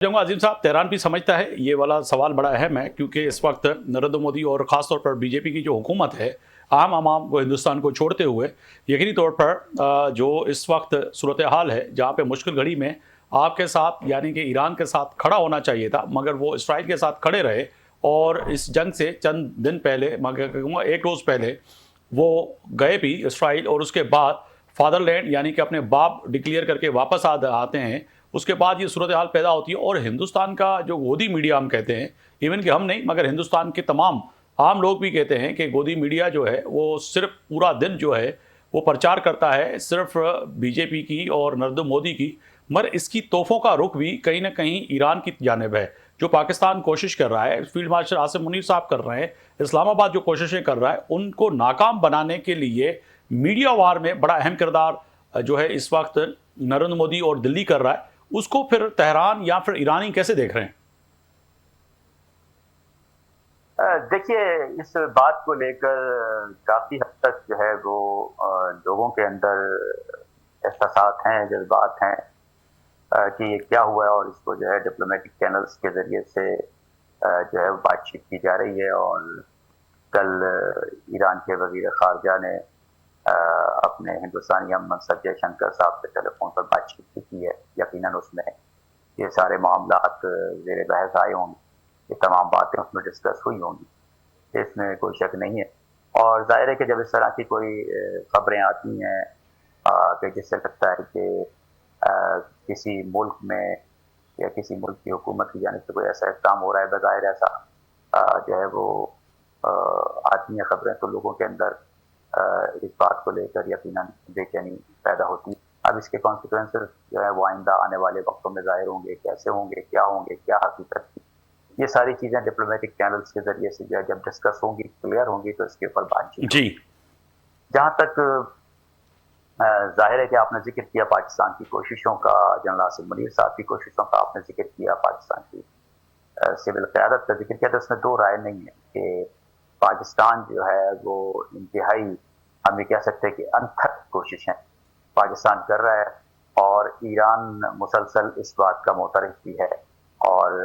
जाऊंगा आजिम साहब, तेहरान भी समझता है ये वाला सवाल बड़ा अहम है, क्योंकि इस वक्त नरेंद्र मोदी और ख़ास तौर पर बीजेपी की जो हुकूमत है, आम आवाम को हिंदुस्तान को छोड़ते हुए यकीनी तौर पर जो इस वक्त सूरत हाल है, जहाँ पे मुश्किल घड़ी में आपके साथ यानी कि ईरान के साथ खड़ा होना चाहिए था, मगर वो इसराइल के साथ खड़े रहे। और इस जंग से चंद दिन पहले, मगर कहूँगा एक रोज़ पहले, वो गए भी इसराइल, और उसके बाद फादरलैंड यानी कि अपने बाप डिक्लेयर करके वापस आते हैं। उसके बाद ये सूरत हाल पैदा होती है, और हिंदुस्तान का जो गोदी मीडिया हम कहते हैं, इवन कि हम नहीं मगर हिंदुस्तान के तमाम आम लोग भी कहते हैं कि गोदी मीडिया जो है वो सिर्फ पूरा दिन जो है वो प्रचार करता है सिर्फ बीजेपी की और नरेंद्र मोदी की, मगर इसकी तोहफों का रुख भी कहीं ना कहीं ईरान की जानिब है। जो पाकिस्तान कोशिश कर रहा है, फील्ड मार्शल आसिम मुनीर साहब कर रहे हैं, इस्लामाबाद जो कोशिशें कर रहा है, उनको नाकाम बनाने के लिए मीडिया वार में बड़ा अहम किरदार जो है इस वक्त नरेंद्र मोदी और दिल्ली कर रहा है। उसको फिर तेहरान या फिर ईरानी कैसे देख रहे हैं? देखिए, इस बात को लेकर काफ़ी हद तक जो है वो लोगों के अंदर एहसासात हैं, जज़्बात हैं कि ये क्या हुआ है, और इसको जो है डिप्लोमेटिक चैनल्स के ज़रिए से जो है बातचीत की जा रही है। और कल ईरान के वज़ीर ख़ारजा ने अपने हिंदुस्तानी हम मनसब जयशंकर साहब से टेलीफोन पर बातचीत भी की है। यकीनन उसमें ये सारे मामलात ज़ेर बहस आए होंगे, ये तमाम बातें उसमें डिस्कस हुई होंगी, इसमें कोई शक नहीं है। और ज़ाहिर है कि जब इस तरह की कोई ख़बरें आती हैं कि जिससे लगता है कि किसी मुल्क में या किसी मुल्क की हुकूमत की जानिब से कोई ऐसा इक़दाम हो रहा है, बज़ाहिर ऐसा जो है वो आती हैं ख़बरें, तो लोगों के अंदर इस बात को लेकर यकीनन बेचैनी पैदा होती है। अब इसके कॉन्सिक्वेंसेस जो है वो आइंदा आने वाले वक्तों में ज़ाहिर होंगे, कैसे होंगे, क्या हकीकत थी, ये सारी चीज़ें डिप्लोमेटिक चैनल्स के ज़रिए से जो है जब डिस्कस होंगी, क्लियर होंगी, तो इसके ऊपर बातचीत जी। होगी। जहाँ तक ज़ाहिर है कि आपने ज़िक्र किया पाकिस्तान की कोशिशों का, जनरल आसिम मुनीर साहब की कोशिशों का आपने ज़िक्र किया, पाकिस्तान की सिविल क़यादत का ज़िक्र किया, तो इसमें दो राय नहीं है कि पाकिस्तान जो है वो इंतहाई, हम ये कह सकते हैं कि अनथक कोशिशें पाकिस्तान कर रहा है, और ईरान मुसलसल इस बात का मोतरफ भी है। और